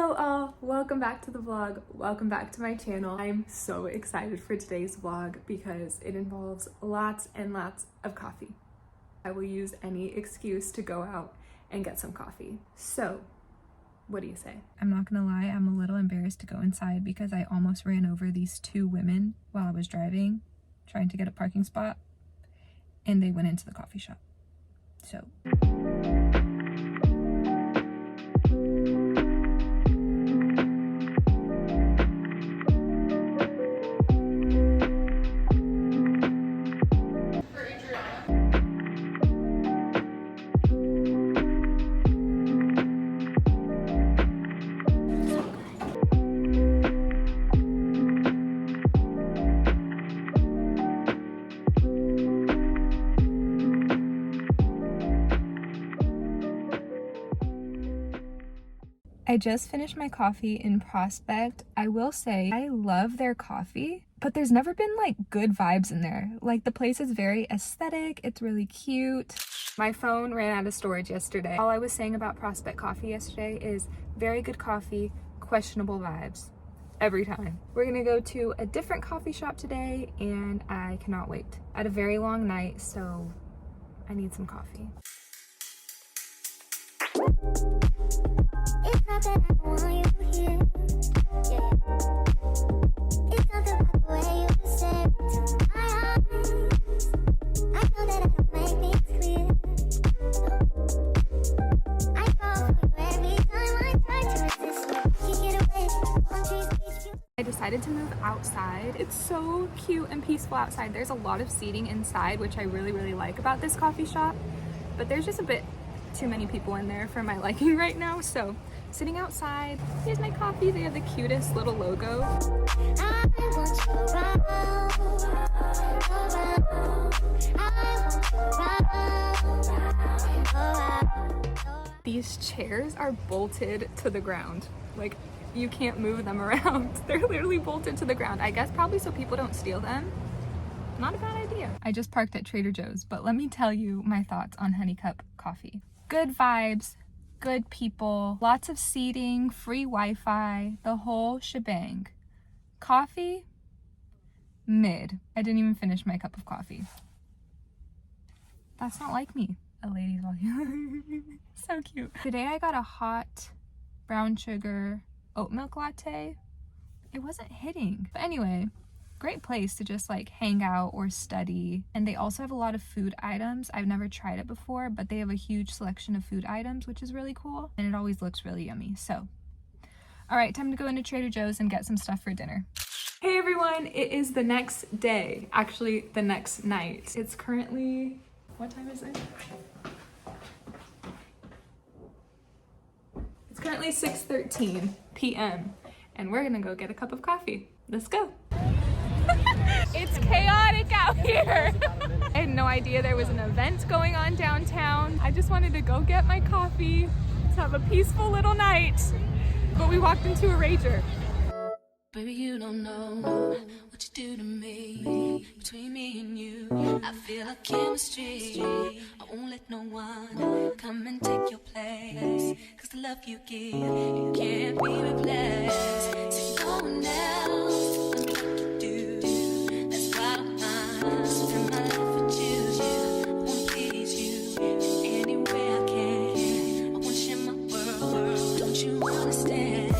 Hello all, welcome back to the vlog, welcome back to my channel. I'm so excited for today's vlog because it involves lots and lots of coffee. I will use any excuse to go out and get some coffee. So, what do you say? I'm not gonna lie, I'm a little embarrassed to go inside because I almost ran over these two women while I was driving, trying to get a parking spot, and they went into the coffee shop. So. I just finished my coffee in Prospect. I will say I love their coffee, but there's never been like good vibes in there. Like the place is very aesthetic, it's really cute. My phone ran out of storage yesterday. All I was saying about Prospect Coffee yesterday is very good coffee, questionable vibes every time. We're gonna go to a different coffee shop today and I cannot wait. I had a very long night, so I need some coffee. It's not that I don't want you here, yeah. It's something about the way you say it to my eyes. I know that I don't make things clear. I fall for you every time I try to resist. You get away on trees. I decided to move outside. It's so cute and peaceful outside. There's a lot of seating inside, which I really like about this coffee shop, but there's just a bit too many people in there for my liking right now. So sitting outside, here's my coffee. They have the cutest little logo. I want you around. These chairs are bolted to the ground. Like, you can't move them around. They're literally bolted to the ground. I guess probably so people don't steal them. Not a bad idea. I just parked at Trader Joe's, but let me tell you my thoughts on Honey Cup coffee. Good vibes, good people, lots of seating, free Wi-Fi, the whole shebang. Coffee, mid. I didn't even finish my cup of coffee. That's not like me. A lady's volume. So cute. Today I got a hot brown sugar oat milk latte. It wasn't hitting. But anyway, great place to just like hang out or study. And they also have a lot of food items. I've never tried it before, but they have a huge selection of food items, which is really cool. And it always looks really yummy. So, all right, time to go into Trader Joe's and get some stuff for dinner. Hey everyone, it is the next day. Actually, the next night. It's currently, what time is it? It's currently 6:13 p.m. and we're gonna go get a cup of coffee. Let's go. It's chaotic out here. I had no idea there was an event going on downtown. I just wanted to go get my coffee, to have a peaceful little night, but we walked into a rager. Baby, you don't know what you do to me. Between me and you, I feel like chemistry. I won't let no one come and take your place. Cause the love you give, it can't be replaced. So no one else love me like you do. That's why I'm spend my life with you. I wanna please you any way I can. I wanna share my world, don't you understand?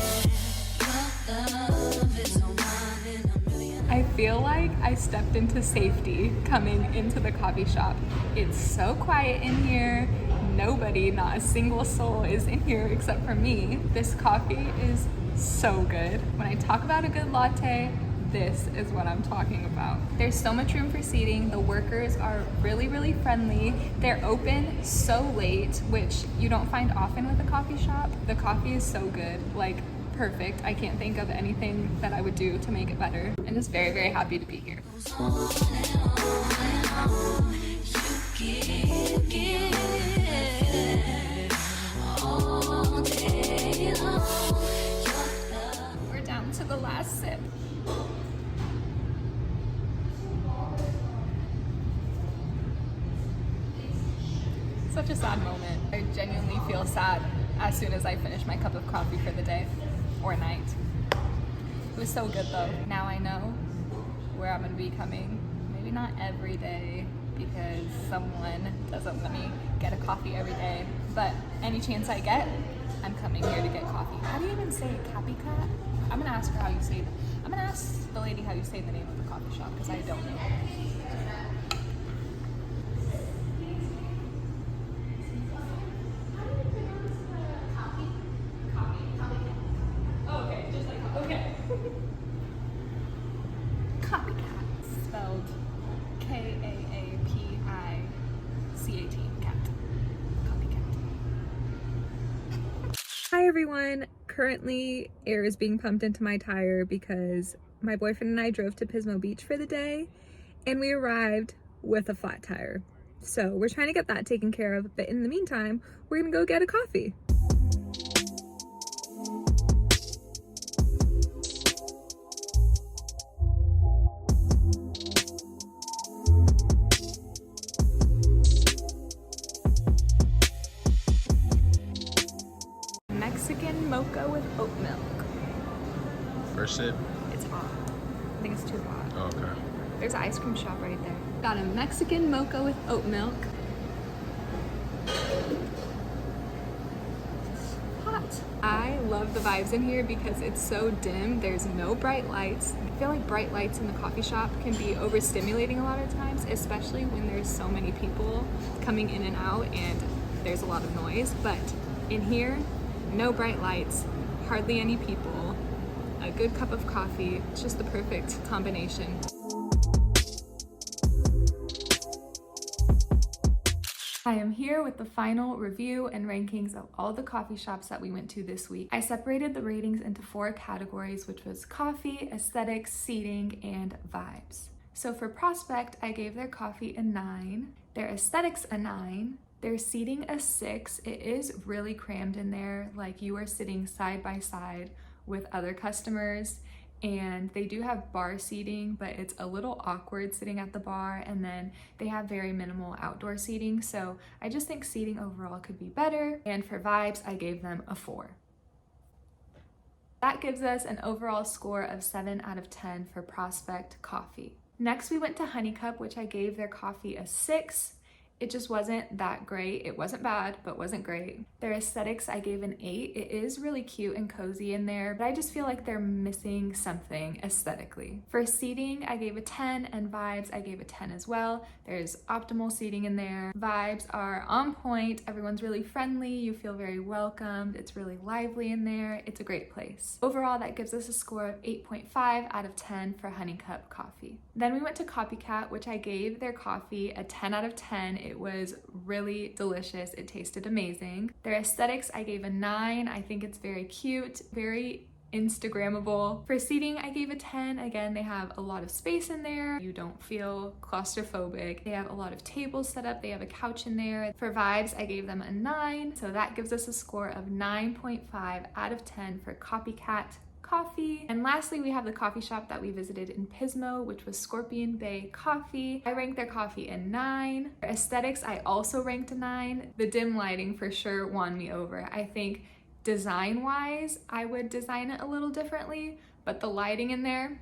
Your love is so mine and a million. I feel like I stepped into safety coming into the coffee shop. It's so quiet in here. Nobody, not a single soul is in here except for me. This coffee is so good. When I talk about a good latte, this is what I'm talking about. There's so much room for seating. The workers are really friendly. They're open so late, which you don't find often with a coffee shop. The coffee is so good, like perfect. I can't think of anything that I would do to make it better. I'm just very happy to be here. We're down to the last sip. Such a sad moment. I genuinely feel sad as soon as I finish my cup of coffee for the day. or night. It was so good though. Now I know where I'm gonna be coming. Maybe not every day because someone doesn't let me get a coffee every day, but any chance I get, I'm coming here to get coffee. How do you even say it? Kaapicat? I'm gonna ask her how you say it. I'm gonna ask the lady how you say the name of the coffee shop because I don't know. Kaapicat, spelled K-A-A-P-I-C-A-T, cat. Kaapicat. Hi everyone. Currently, air is being pumped into my tire because my boyfriend and I drove to Pismo Beach for the day and we arrived with a flat tire. So we're trying to get that taken care of, but in the meantime, we're gonna go get a coffee. Mexican mocha with oat milk. First sip? It's hot. I think it's too hot. Oh, okay. There's an ice cream shop right there. Got a Mexican mocha with oat milk. Hot. I love the vibes in here because it's so dim. There's no bright lights. I feel like bright lights in the coffee shop can be overstimulating a lot of times, especially when there's so many people coming in and out and there's a lot of noise. But in here, no bright lights, hardly any people, a good cup of coffee. It's just the perfect combination. I am here with the final review and rankings of all the coffee shops that we went to this week. I separated the ratings into 4 categories, which was coffee, aesthetics, seating, and vibes. So for Prospect, I gave their coffee a 9, their aesthetics a 9, their seating a 6. It is really crammed in there, like you are sitting side by side with other customers, and they do have bar seating, but it's a little awkward sitting at the bar, and then they have very minimal outdoor seating, so I just think seating overall could be better. And for vibes, I gave them a 4. That gives us an overall score of 7 out of 10 for Prospect Coffee. Next, we went to Honey Cup, which I gave their coffee a 6. It just wasn't that great. It wasn't bad, but wasn't great. Their aesthetics, I gave an 8. It is really cute and cozy in there, but I just feel like they're missing something aesthetically. For seating, I gave a 10, and vibes, I gave a 10 as well. There's optimal seating in there. Vibes are on point. Everyone's really friendly. You feel very welcomed. It's really lively in there. It's a great place. Overall, that gives us a score of 8.5 out of 10 for Honey Cup Coffee. Then we went to Kaapicat, which I gave their coffee a 10 out of 10. It was really delicious. It tasted amazing. Their aesthetics, I gave a 9. I think it's very cute, very Instagrammable. For seating, I gave a 10. Again, they have a lot of space in there. You don't feel claustrophobic. They have a lot of tables set up. They have a couch in there. For vibes, I gave them a 9. So that gives us a score of 9.5 out of 10 for Kaapicat Coffee. And lastly, we have the coffee shop that we visited in Pismo, which was Scorpion Bay Coffee. I ranked their coffee a 9. For aesthetics, I also ranked a 9. The dim lighting for sure won me over. I think design-wise, I would design it a little differently, but the lighting in there,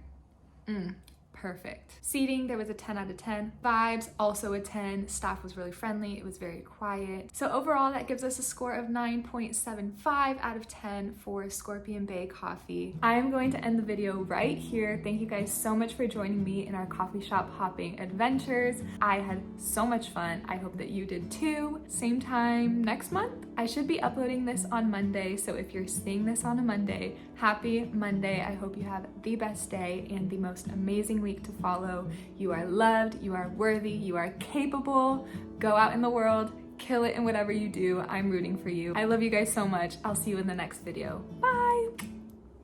perfect. Seating, there was a 10 out of 10. Vibes, also a 10. Staff was really friendly. It was very quiet. So overall, that gives us a score of 9.75 out of 10 for Scorpion Bay Coffee. I'm going to end the video right here. Thank you guys so much for joining me in our coffee shop hopping adventures. I had so much fun. I hope that you did too. Same time next month. I should be uploading this on Monday, so if you're seeing this on a Monday, happy Monday. I hope you have the best day and the most amazing week to follow. You are loved, you are worthy, you are capable. Go out in the world, kill it in whatever you do. I'm rooting for you. I love you guys so much. I'll see you in the next video. Bye!